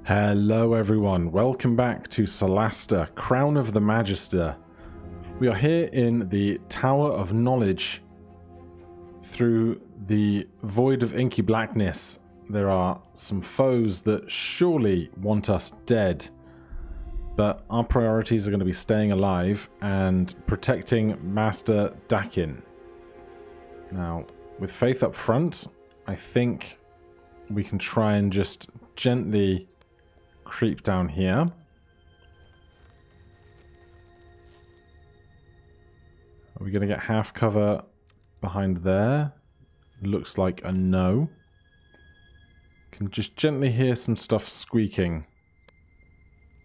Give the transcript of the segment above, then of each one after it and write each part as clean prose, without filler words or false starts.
Hello everyone, welcome back to Solasta Crown of the Magister. We are here in the Tower of Knowledge. Through the void of inky blackness, there are some foes that surely want us dead. But our priorities are going to be staying alive and protecting Master Dakin. Now, with Faith up front, I think we can try and just gently creep down here. Are we going to get half cover behind there? Looks like a no. Can just gently hear some stuff squeaking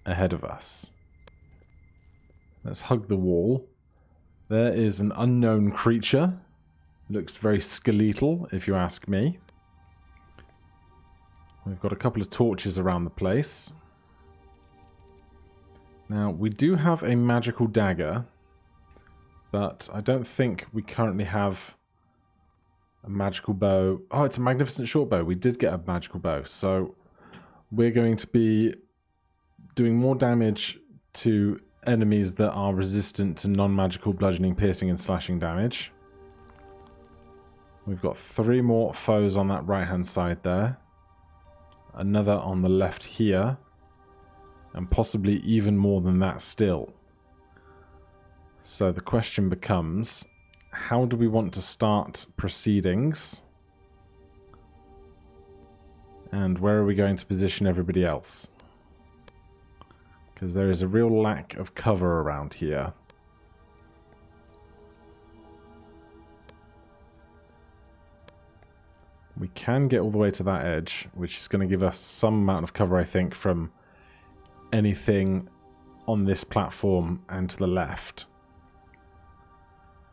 ahead of us. Let's hug the wall. There is an unknown creature. Looks very skeletal, if you ask me. We've got a couple of torches around the place. Now, we do have a magical dagger, but I don't think we currently have a magical bow. Oh, it's a magnificent short bow. We did get a magical bow, so we're going to be doing more damage to enemies that are resistant to non-magical bludgeoning, piercing, and slashing damage. We've got 3 more foes on that right-hand side there. Another on the left here, and possibly even more than that still. So the question becomes, how do we want to start proceedings? And where are we going to position everybody else? Because there is a real lack of cover around here. We can get all the way to that edge, which is going to give us some amount of cover, I think, from anything on this platform and to the left.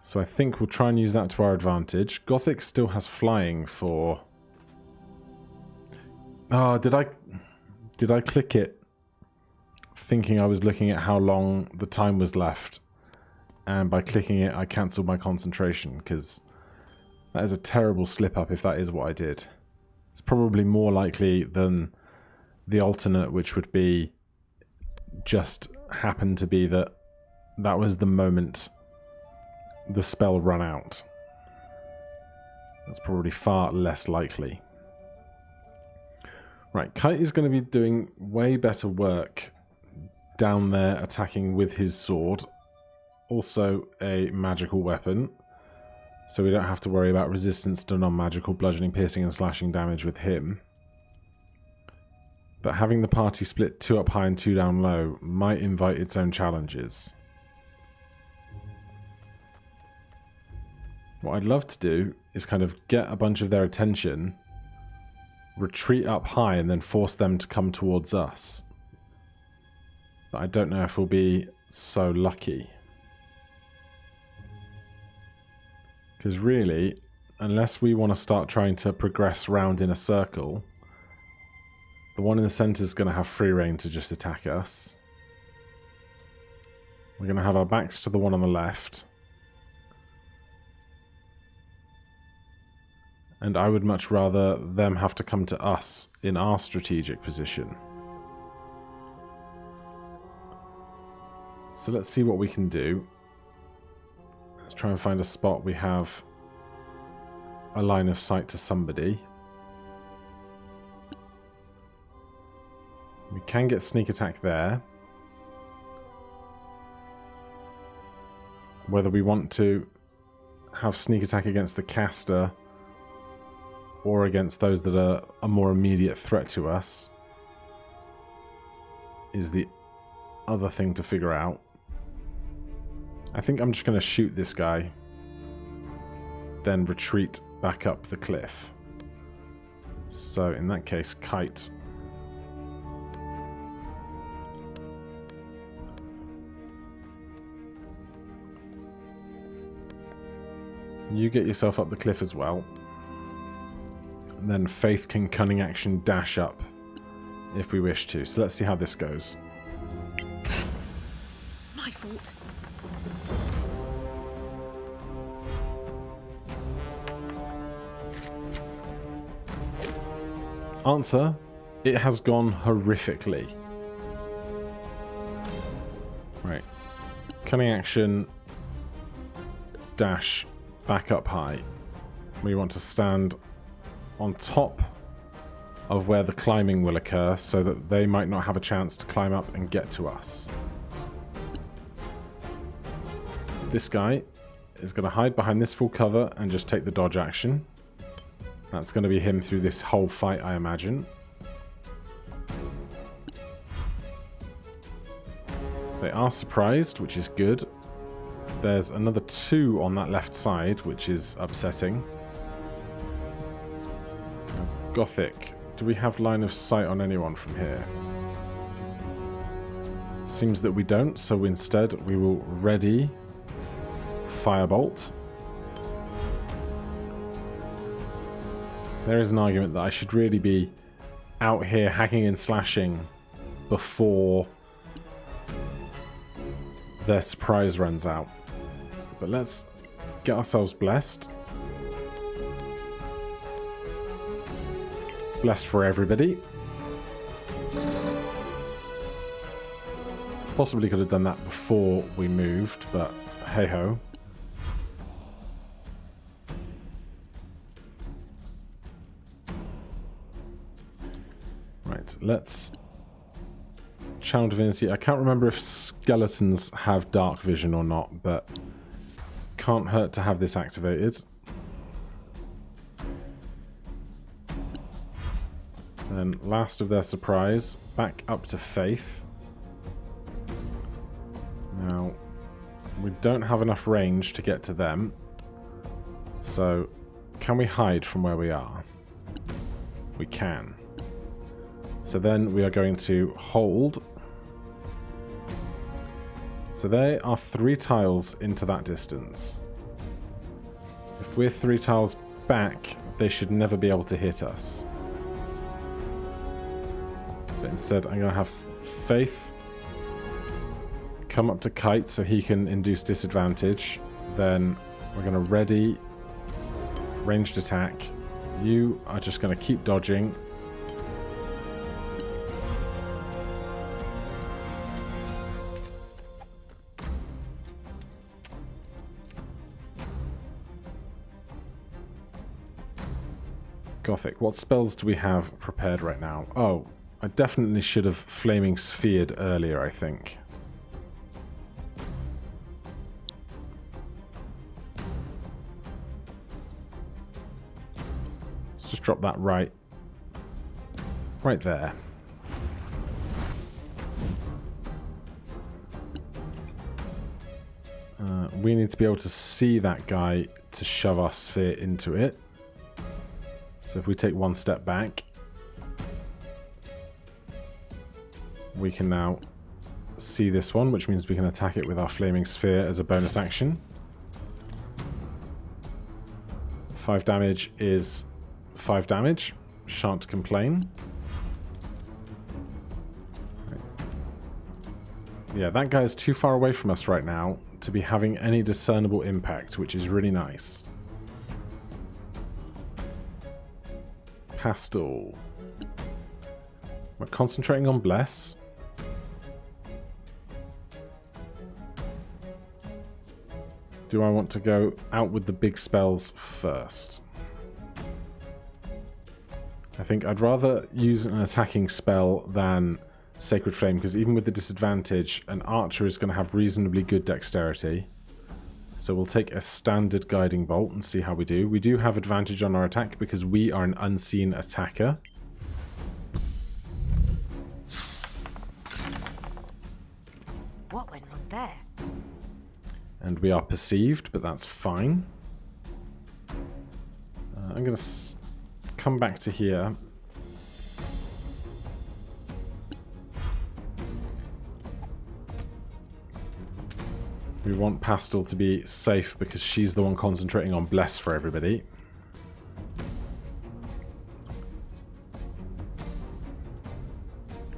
So I think we'll try and use that to our advantage. Gothic still has flying for... Oh, did I click it thinking I was looking at how long the time was left? And by clicking it, I cancelled my concentration, because that is a terrible slip-up if that is what I did. It's probably more likely than the alternate, which would be just happened to be that that was the moment the spell ran out. That's probably far less likely. Right, Kite is going to be doing way better work down there attacking with his sword. Also a magical weapon. So we don't have to worry about resistance to non-magical bludgeoning, piercing, and slashing damage with him. But having the party split 2 up high and 2 down low might invite its own challenges. What I'd love to do is kind of get a bunch of their attention, retreat up high, and then force them to come towards us. But I don't know if we'll be so lucky. Because really, unless we want to start trying to progress round in a circle, the one in the centre is going to have free reign to just attack us. We're going to have our backs to the one on the left. And I would much rather them have to come to us in our strategic position. So let's see what we can do. Let's try and find a spot we have a line of sight to somebody. We can get sneak attack there. Whether we want to have sneak attack against the caster or against those that are a more immediate threat to us is the other thing to figure out. I think I'm just going to shoot this guy, then retreat back up the cliff. So in that case, Kite. You get yourself up the cliff as well. And then Faith can cunning action dash up if we wish to. So let's see how this goes. Curses. My fault. Answer it has gone horrifically. Right. Cunning action. Dash. Back up high. We want to stand on top of where the climbing will occur so that they might not have a chance to climb up and get to us. This guy is going to hide behind this full cover and just take the dodge action. That's going to be him through this whole fight, I imagine. They are surprised, which is good. There's another 2 on that left side, which is upsetting. Now, Gothic. Do we have line of sight on anyone from here? Seems that we don't, so instead we will ready Firebolt. There is an argument that I should really be out here hacking and slashing before their surprise runs out. But let's get ourselves blessed. Blessed for everybody. Possibly could have done that before we moved, but hey ho. Right, let's Channel Divinity. I can't remember if skeletons have dark vision or not, but can't hurt to have this activated. Then last of their surprise, back up to Faith. Now, we don't have enough range to get to them. So, can we hide from where we are? We can. So then we are going to hold. So they are 3 tiles into that distance. If we're 3 tiles back, they should never be able to hit us. But instead, I'm going to have Faith come up to Kite so he can induce disadvantage. Then we're going to ready ranged attack. You are just going to keep dodging. Gothic. What spells do we have prepared right now? Oh, I definitely should have Flaming Sphered earlier, I think. Let's just drop that right there. We need to be able to see that guy to shove our sphere into it. So if we take 1 step back, we can now see this one, which means we can attack it with our Flaming Sphere as a bonus action. 5 damage is 5 damage. Shan't complain. Yeah, that guy is too far away from us right now to be having any discernible impact, which is really nice. Pastel. We're concentrating on Bless. Do I want to go out with the big spells first? I think I'd rather use an attacking spell than Sacred Flame, because even with the disadvantage, an archer is going to have reasonably good dexterity. So we'll take a standard Guiding Bolt and see how we do. We do have advantage on our attack because we are an unseen attacker. What went wrong there? And we are perceived, but that's fine. I'm going to come back to here. We want Pastel to be safe because she's the one concentrating on Bless for everybody.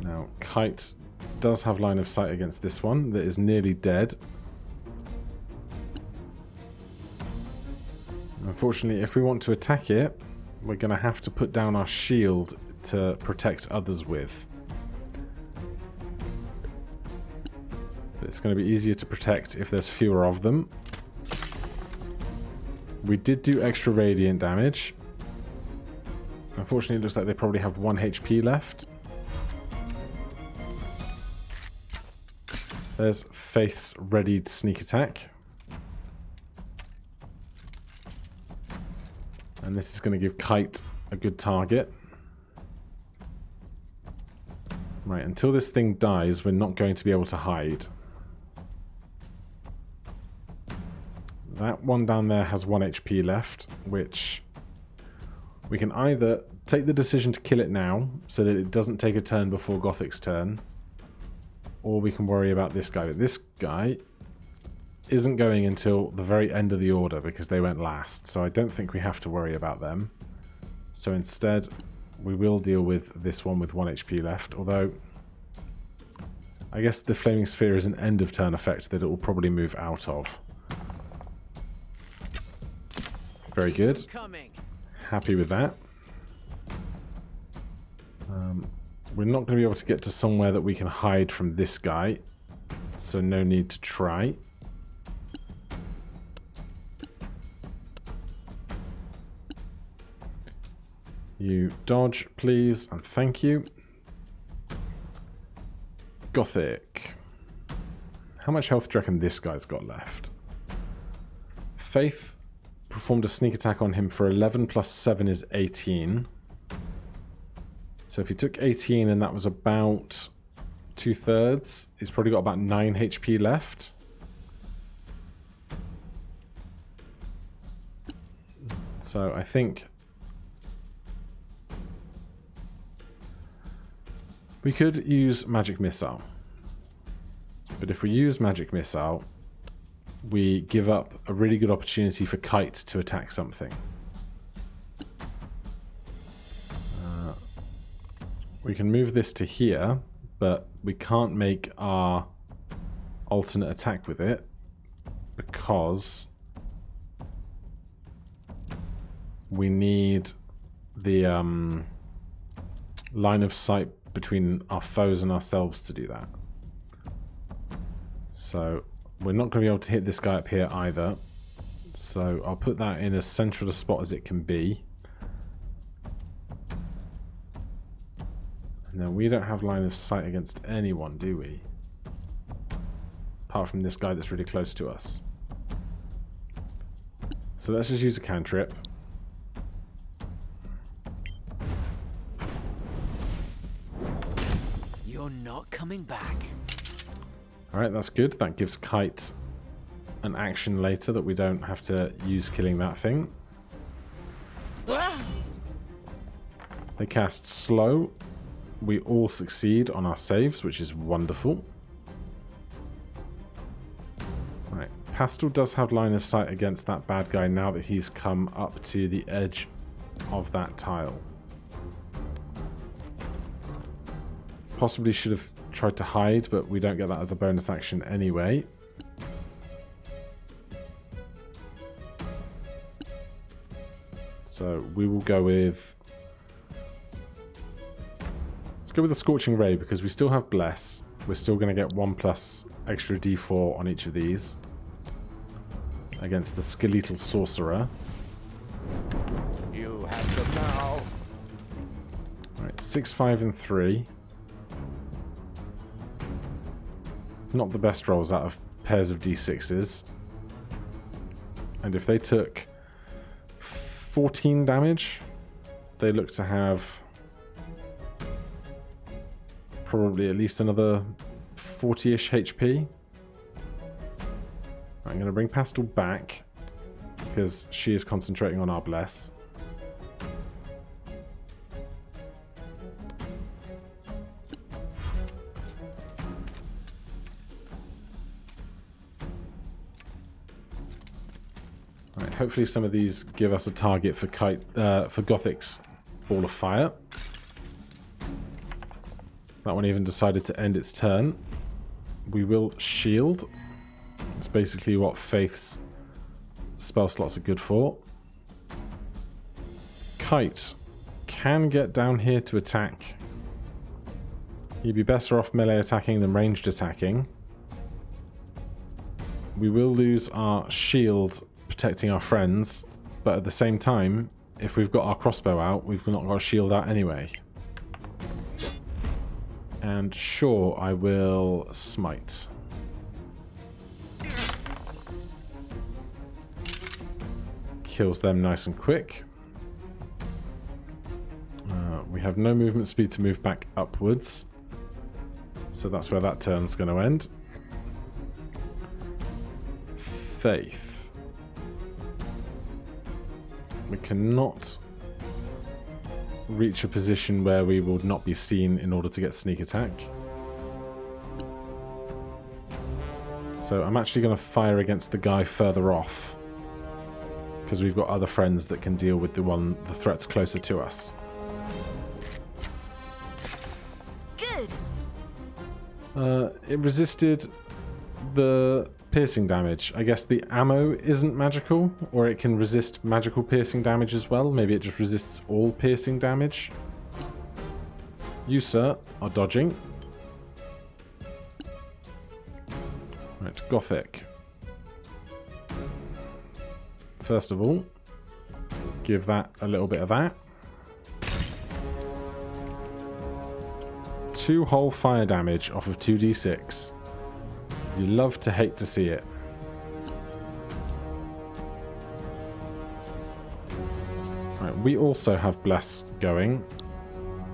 Now, Kite does have line of sight against this one that is nearly dead. Unfortunately, if we want to attack it, we're going to have to put down our shield to protect others with. But it's going to be easier to protect if there's fewer of them. We did do extra radiant damage. Unfortunately, it looks like they probably have 1 HP left. There's Faith's readied sneak attack. And this is going to give Kite a good target. Right, until this thing dies, we're not going to be able to hide. That one down there has 1 HP left, which we can either take the decision to kill it now, so that it doesn't take a turn before Gothic's turn, or we can worry about this guy. But this guy isn't going until the very end of the order, because they went last, so I don't think we have to worry about them. So instead, we will deal with this one with 1 HP left, although I guess the Flaming Sphere is an end of turn effect that it will probably move out of. Very good. Happy with that. We're not going to be able to get to somewhere that we can hide from this guy, so no need to try. You dodge, please, and thank you. Gothic. How much health do you reckon this guy's got left? Faith performed a sneak attack on him for 11 plus 7 is 18. So if he took 18 and that was about 2/3, he's probably got about 9 HP left. So I think we could use Magic Missile. But if we use Magic Missile, we give up a really good opportunity for Kite to attack something. We can move this to here, but we can't make our alternate attack with it because we need the line of sight between our foes and ourselves to do that. So we're not going to be able to hit this guy up here either. So I'll put that in as central a spot as it can be. Now we don't have line of sight against anyone, do we? Apart from this guy that's really close to us. So let's just use a cantrip. You're not coming back. Alright, that's good. That gives Kite an action later that we don't have to use killing that thing. They cast Slow. We all succeed on our saves, which is wonderful. Right, Pastel does have line of sight against that bad guy now that he's come up to the edge of that tile. Possibly should have tried to hide, but we don't get that as a bonus action anyway. So we will go with... Let's go with the Scorching Ray because we still have Bless. We're still going to get 1+ extra D4 on each of these against the Skeletal Sorcerer. You have them now. Right, 6, 5, and 3. Not the best rolls out of pairs of D6s. And if they took 14 damage, they look to have probably at least another 40-ish HP. I'm going to bring Pastel back because she is concentrating on our Bless. Right, hopefully some of these give us a target for Gothic's Ball of Fire. That one even decided to end its turn. We will shield. It's basically what Faith's spell slots are good for. Kite can get down here to attack. He'd be better off melee attacking than ranged attacking. We will lose our shield protecting our friends, but at the same time, if we've got our crossbow out, we've not got a shield out anyway. And sure, I will smite. Kills them nice and quick. We have no movement speed to move back upwards. So that's where that turn's going to end. Faith. We cannot reach a position where we will not be seen in order to get sneak attack. So I'm actually going to fire against the guy further off, because we've got other friends that can deal with the threats closer to us. Good. It resisted the piercing damage. I guess the ammo isn't magical, or it can resist magical piercing damage as well. Maybe it just resists all piercing damage. You, sir, are dodging. Right, Gothic. First of all, give that a little bit of that. 2 whole fire damage off of 2d6. You love to hate to see it. Right, we also have Bless going,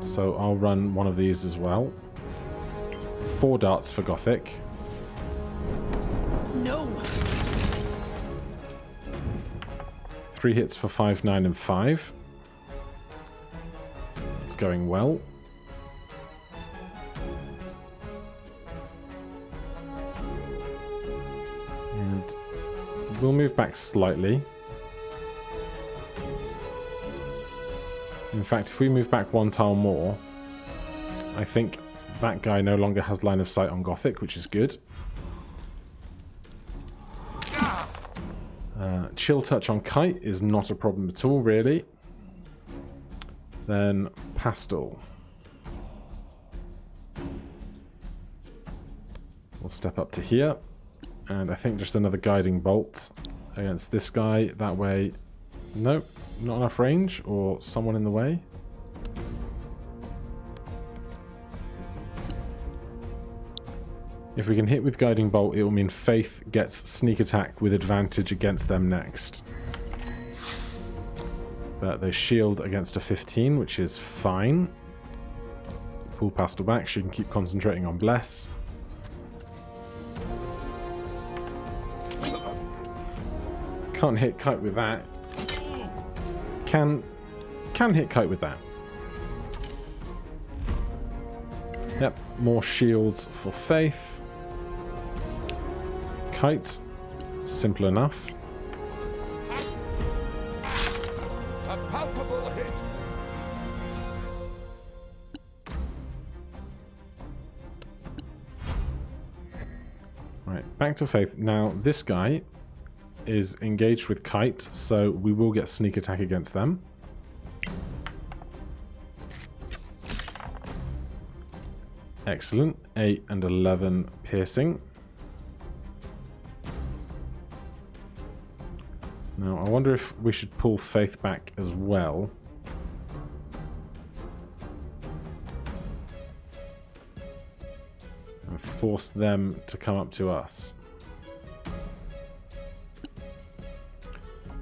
so I'll run one of these as well. 4 darts for Gothic. No. 3 hits for 5, 9, and 5. It's going well. And we'll move back slightly. In fact, if we move back 1 tile more, I think that guy no longer has line of sight on Gothic, which is good. Chill touch on Kite is not a problem at all, really. Then Pastel. We'll step up to here, and I think just another guiding bolt against this guy. That way, nope, not enough range, or someone in the way. If we can hit with Guiding Bolt, it will mean Faith gets sneak attack with advantage against them next. But they shield against a 15, which is fine. Pull Pastel back, she can keep concentrating on Bless. Can't hit Kite with that. Can hit Kite with that. Yep, more shields for Faith. Kite, simple enough. A palpable hit. Right, back to Faith. Now, this guy is engaged with Kite, so we will get sneak attack against them. Excellent. 8 and 11 piercing. Now, I wonder if we should pull Faith back as well. And force them to come up to us.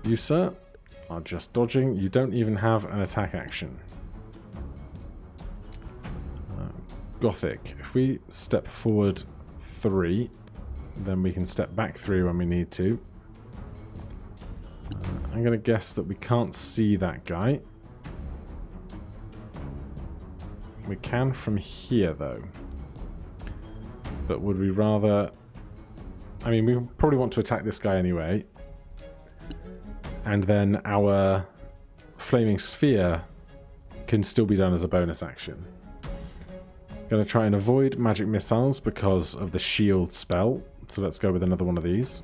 You, sir, are just dodging. You don't even have an attack action. Gothic. If we step forward 3, then we can step back 3 when we need to. I'm going to guess that we can't see that guy. We can from here, though. But would we rather... I mean, we probably want to attack this guy anyway. And then our Flaming Sphere can still be done as a bonus action. Going to try and avoid magic missiles because of the shield spell. So let's go with another one of these.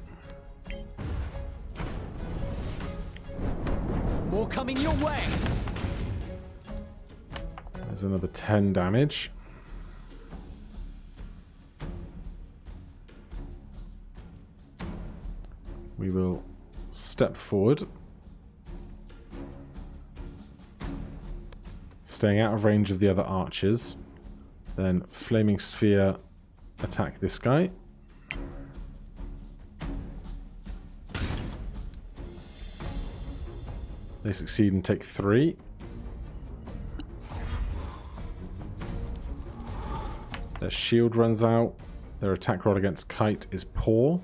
More coming your way. There's another 10 damage. We will step forward. Staying out of range of the other archers. Then Flaming Sphere attack this guy. They succeed and take 3. Their shield runs out. Their attack roll against Kite is poor.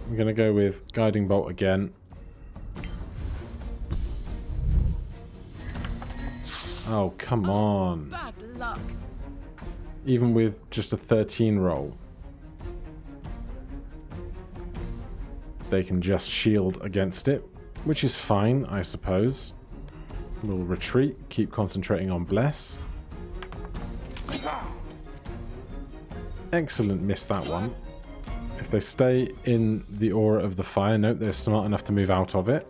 I'm going to go with Guiding Bolt again. Oh, come on. Bad luck. Even with just a 13 roll, they can just shield against it, which is fine, I suppose. We'll retreat, keep concentrating on Bless. Excellent, missed that one. If they stay in the aura of the fire, note they're smart enough to move out of it.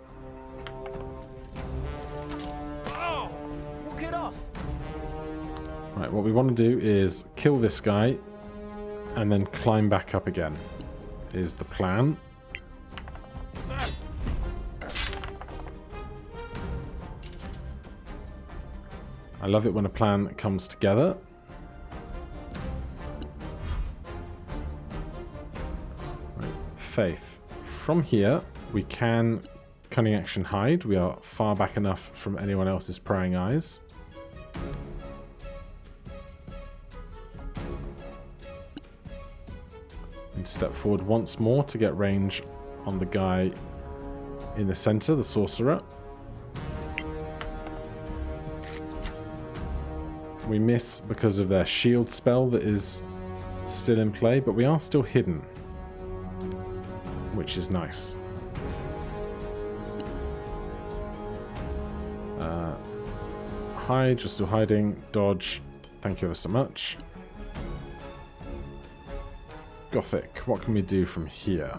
Walk it off. Right, what we want to do is kill this guy and then climb back up again, is the plan. I love it when a plan comes together. Right, Faith. From here, we can cunning action hide. We are far back enough from anyone else's prying eyes. And step forward once more to get range on the guy in the center, the sorcerer. We miss because of their shield spell that is still in play, but we are still hidden, which is nice. Hide, you're still hiding. Dodge, thank you ever so much. Gothic, what can we do from here?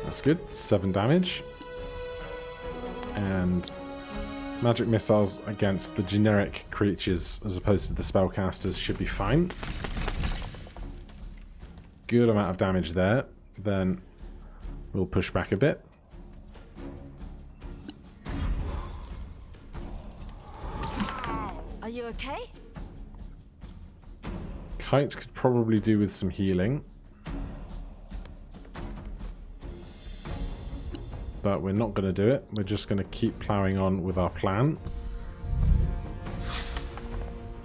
That's good, 7 damage. And magic missiles against the generic creatures as opposed to the spellcasters should be fine. Good amount of damage there. Then we'll push back a bit. Are you okay? Kite could probably do with some healing. But we're not going to do it. We're just going to keep plowing on with our plan.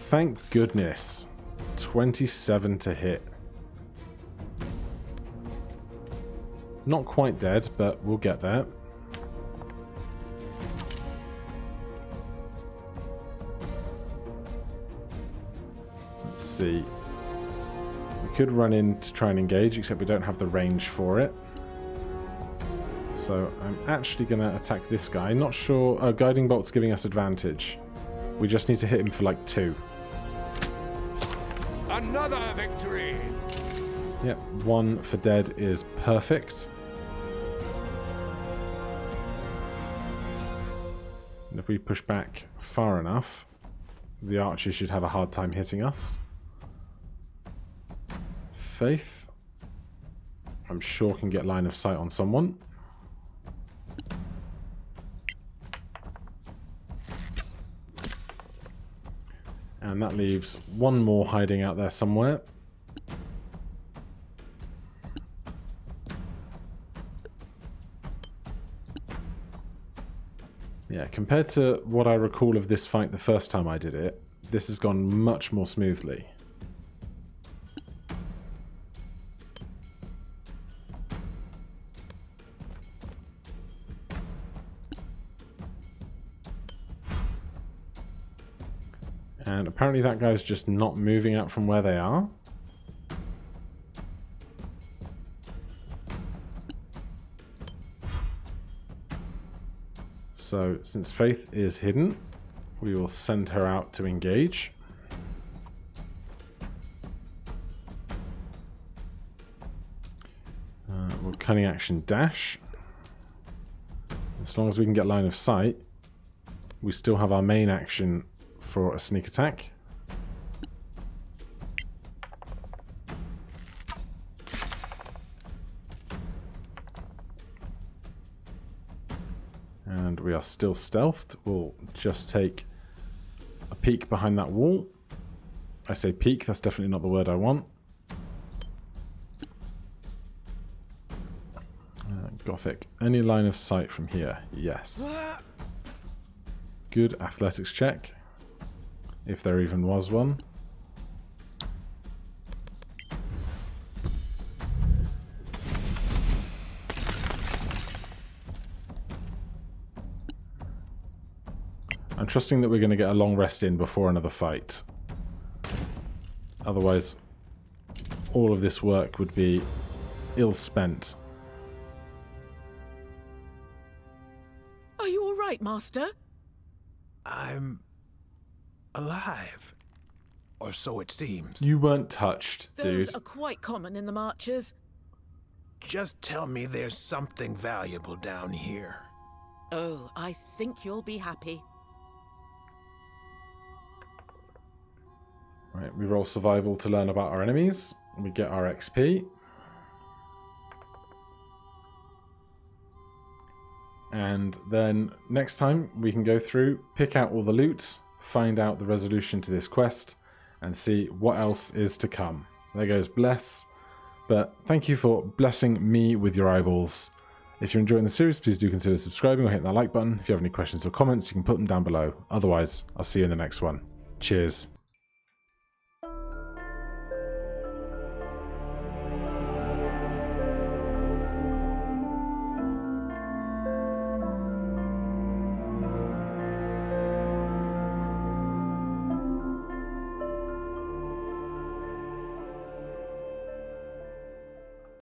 Thank goodness. 27 to hit. Not quite dead, but we'll get there. Let's see. We could run in to try and engage, except we don't have the range for it. So I'm actually going to attack this guy. Not sure... Oh, Guiding Bolt's giving us advantage. We just need to hit him for like 2. Another victory! Yep, 1 for dead is perfect. And if we push back far enough, the archer should have a hard time hitting us. Faith, I'm sure can get line of sight on someone. And that leaves 1 more hiding out there somewhere. Yeah, compared to what I recall of this fight the first time I did it, this has gone much more smoothly. And apparently that guy's just not moving out from where they are. So, since Faith is hidden, we will send her out to engage. We'll cunning action dash. As long as we can get line of sight, we still have our main action for a sneak attack. And we are still stealthed. We'll just take a peek behind that wall. I say peek, that's definitely not the word I want. Gothic. Any line of sight from here? Yes. Good athletics check. If there even was one. I'm trusting that we're going to get a long rest in before another fight. Otherwise, all of this work would be ill spent. Are you all right, Master? I'm alive. Or so it seems. You weren't touched, Those dude. are quite common in the marches. Just tell me there's something valuable down here. Oh, I think you'll be happy. Right, we roll survival to learn about our enemies. We get our XP. And then next time we can go through, pick out all the loot, find out the resolution to this quest, and see what else is to come. There goes bless. But thank you for blessing me with your eyeballs. If you're enjoying the series, please do consider subscribing or hitting that like button. If you have any questions or comments, you can put them down below. Otherwise, I'll see you in the next one. Cheers.